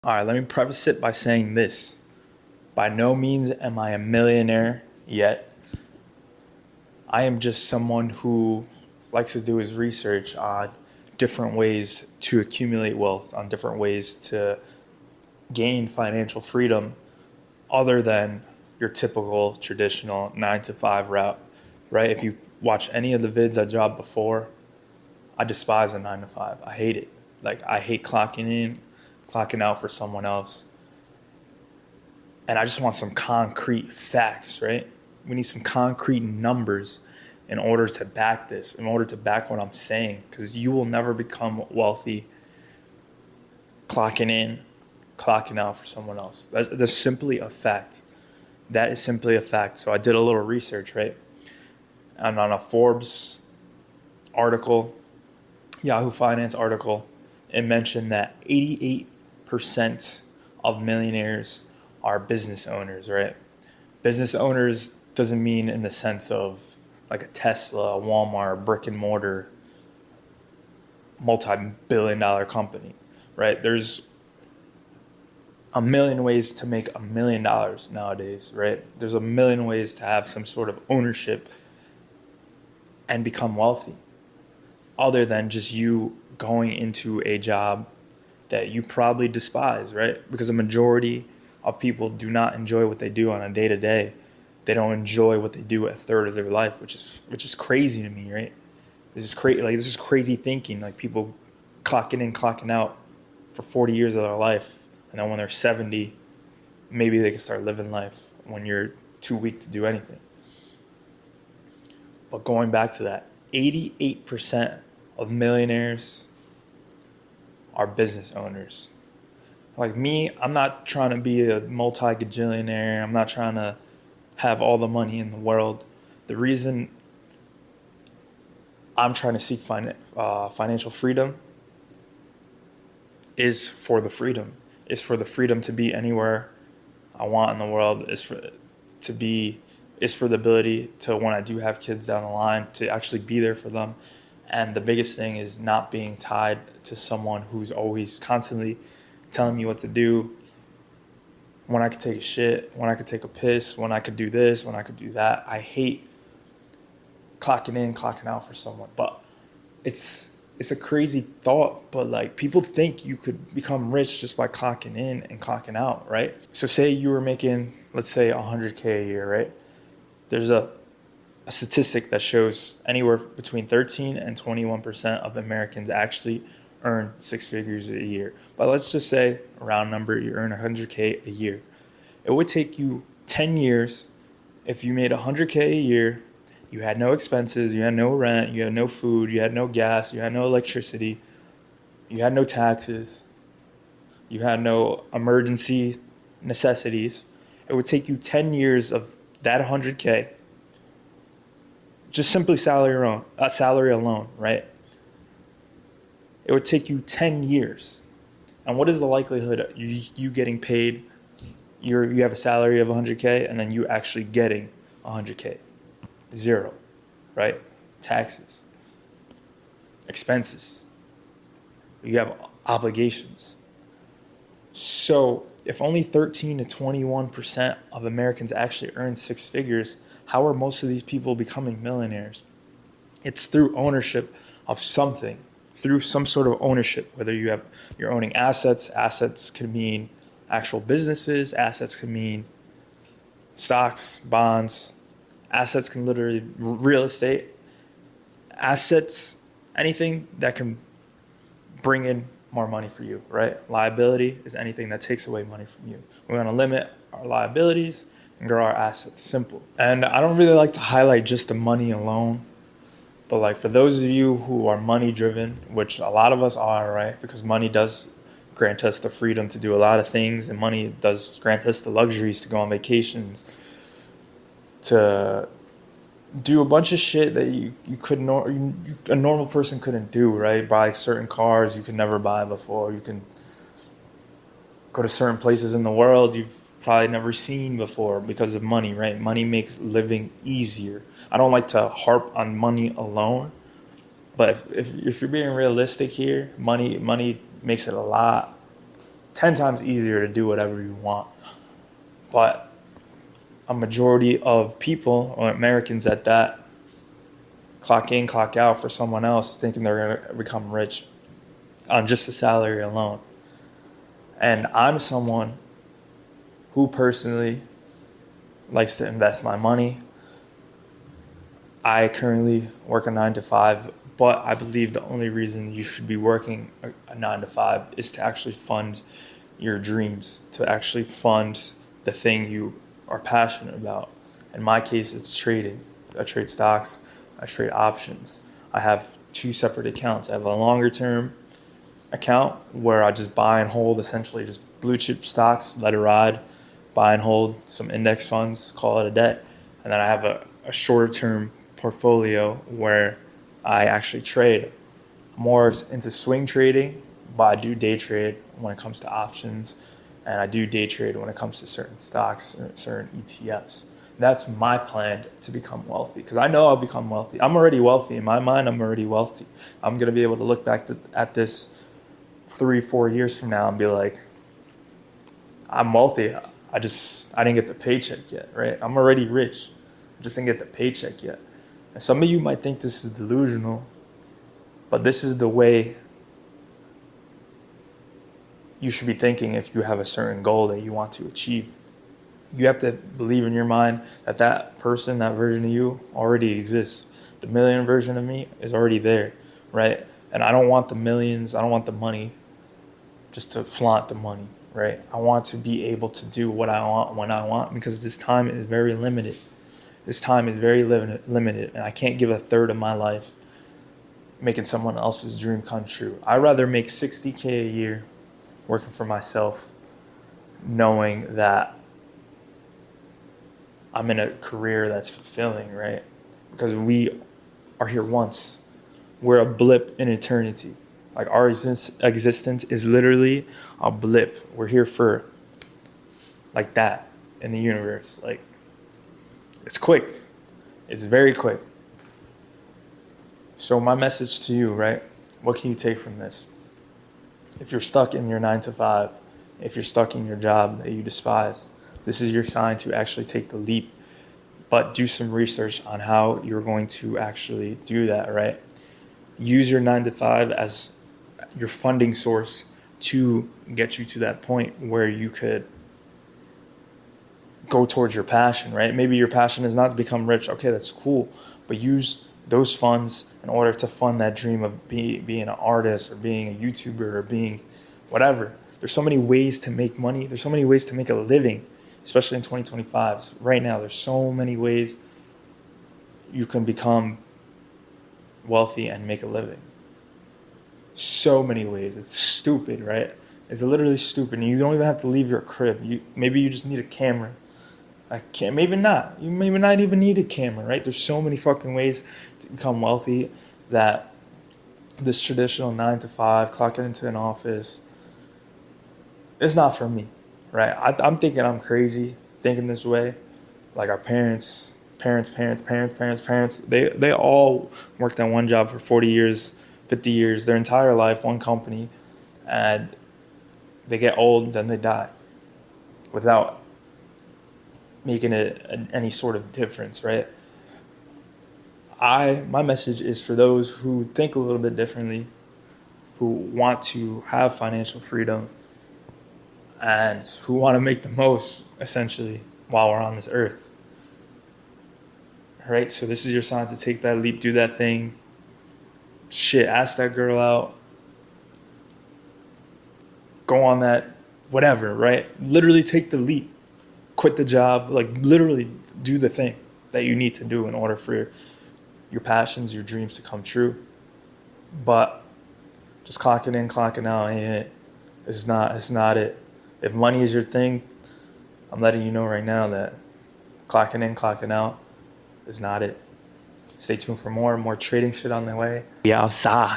All right, let me preface it by saying this. By no means am I a millionaire yet. I am just someone who likes to do his research on different ways to accumulate wealth, on different ways to gain financial freedom other than your typical traditional 9 to 5 route, right? If you watch any of the vids I dropped before, I despise a 9 to 5. I hate it. Like, I hate clocking in, clocking out for someone else. And I just want some concrete facts, right? We need some concrete numbers in order to back this, in order to back what I'm saying, because you will never become wealthy clocking in, clocking out for someone else. That's simply a fact. That is simply a fact. So I did a little research, right? And on a Forbes article, Yahoo Finance article, it mentioned that 88% of millionaires are business owners, right? Business owners doesn't mean in the sense of like a Tesla, a Walmart, brick and mortar, multi-billion-dollar company, right? There's a million ways to make $1 million nowadays, right? There's a million ways to have some sort of ownership and become wealthy, other than just you going into a job that you probably despise, right? Because a majority of people do not enjoy what they do on a day to day. They don't enjoy what they do a third of their life, which is crazy to me, right? This is crazy thinking. Like, people clocking in, clocking out for 40 years of their life, and then when they're 70, maybe they can start living life when you're too weak to do anything. But going back to that, 88% of millionaires are business owners. Like me, I'm not trying to be a multi-gajillionaire. I'm not trying to have all the money in the world. The reason I'm trying to seek financial freedom is for the freedom. Is for the freedom to be anywhere I want in the world. Is for the ability to, when I do have kids down the line, to actually be there for them. And the biggest thing is not being tied to someone who's always constantly telling me what to do, when I could take a shit, when I could take a piss, when I could do this, when I could do that. I hate clocking in, clocking out for someone. But it's a crazy thought, but like, people think you could become rich just by clocking in and clocking out, right? So say you were making, let's say, 100K a year, right? There's a statistic that shows anywhere between 13 and 21% of Americans actually earn 6 figures a year. But let's just say, a round number, you earn 100K a year. It would take you 10 years if you made 100K a year. You had no expenses, you had no rent, you had no food, you had no gas, you had no electricity, you had no taxes, you had no emergency necessities. It would take you 10 years of that 100K, just simply salary alone, right? It would take you 10 years. And what is the likelihood of you getting paid? You have a salary of 100K and then you actually getting 100K? Zero, right? Taxes, expenses, you have obligations. So if only 13 to 21% of Americans actually earn 6 figures, how are most of these people becoming millionaires? It's through ownership of something, through some sort of ownership, whether you're owning assets. Assets can mean actual businesses, assets can mean stocks, bonds, assets can literally real estate, assets, anything that can bring in more money for you, right? Liability is anything that takes away money from you. We're going to limit our liabilities and grow our assets. Simple. And I don't really like to highlight just the money alone, but like, for those of you who are money driven, which a lot of us are, right? Because money does grant us the freedom to do a lot of things, and money does grant us the luxuries to go on vacations, to do a bunch of shit that a normal person couldn't do, right? Buy certain cars you could never buy before. You can go to certain places in the world you've probably never seen before because of money, right? Money makes living easier. I don't like to harp on money alone, but if you're being realistic here, money makes it a lot 10 times easier to do whatever you want. But a majority of people, or Americans at that, clock in, clock out for someone else, thinking they're going to become rich on just the salary alone. And I'm someone who personally likes to invest my money. I currently work a 9 to 5, but I believe the only reason you should be working a 9 to 5 is to actually fund your dreams, to actually fund the thing you are passionate about. In my case, it's trading. I trade stocks, I trade options. I have 2 separate accounts. I have a longer term account where I just buy and hold, essentially just blue chip stocks, let it ride, buy and hold some index funds, call it a day. And then I have a shorter term portfolio where I actually trade. More into swing trading, but I do day trade when it comes to options, and I do day trade when it comes to certain stocks or certain ETFs. That's my plan to become wealthy, because I know I'll become wealthy. I'm already wealthy. In my mind, I'm already wealthy. I'm going to be able to look back at this 3-4 years from now and be like, I'm wealthy. I didn't get the paycheck yet, right? I'm already rich. I just didn't get the paycheck yet. And some of you might think this is delusional, but this is the way you should be thinking if you have a certain goal that you want to achieve. You have to believe in your mind that that person, that version of you already exists. The million version of me is already there, right? And I don't want the millions, I don't want the money just to flaunt the money, right? I want to be able to do what I want when I want, because this time is very limited. This time is very limited, and I can't give a third of my life making someone else's dream come true. I'd rather make $60K a year working for myself, knowing that I'm in a career that's fulfilling, right? Because we are here once. We're a blip in eternity. Like, our existence is literally a blip. We're here for like that in the universe. Like, it's quick. It's very quick. So my message to you, right? What can you take from this? If you're stuck in your 9 to 5, if you're stuck in your job that you despise, this is your sign to actually take the leap. But do some research on how you're going to actually do that, right? Use your 9 to 5 as your funding source to get you to that point where you could go towards your passion, right? Maybe your passion is not to become rich. Okay, that's cool. But use those funds in order to fund that dream of being an artist, or being a YouTuber, or being whatever. There's so many ways to make money. There's so many ways to make a living, especially in 2025. So right now, there's so many ways you can become wealthy and make a living. So many ways. It's stupid, right? It's literally stupid. And you don't even have to leave your crib. Maybe you just need a camera. Maybe not. You maybe not even need a camera, right? There's so many fucking ways to become wealthy that this traditional 9 to 5, clocking into an office, it's not for me, right? I'm thinking I'm crazy thinking this way. Like, our parents, they all worked at one job for 40 years, 50 years, their entire life, one company, and they get old, then they die without making it any sort of difference, right? My message is for those who think a little bit differently, who want to have financial freedom, and who want to make the most, essentially, while we're on this earth. Right? So this is your sign to take that leap, do that thing. Shit, ask that girl out. Go on that, whatever, right? Literally take the leap. Quit the job, like, literally do the thing that you need to do in order for your passions, your dreams to come true. But just clocking in, clocking out ain't it. It's not it. If money is your thing, I'm letting you know right now that clocking in, clocking out is not it. Stay tuned for more trading shit on the way. Yeah, outside.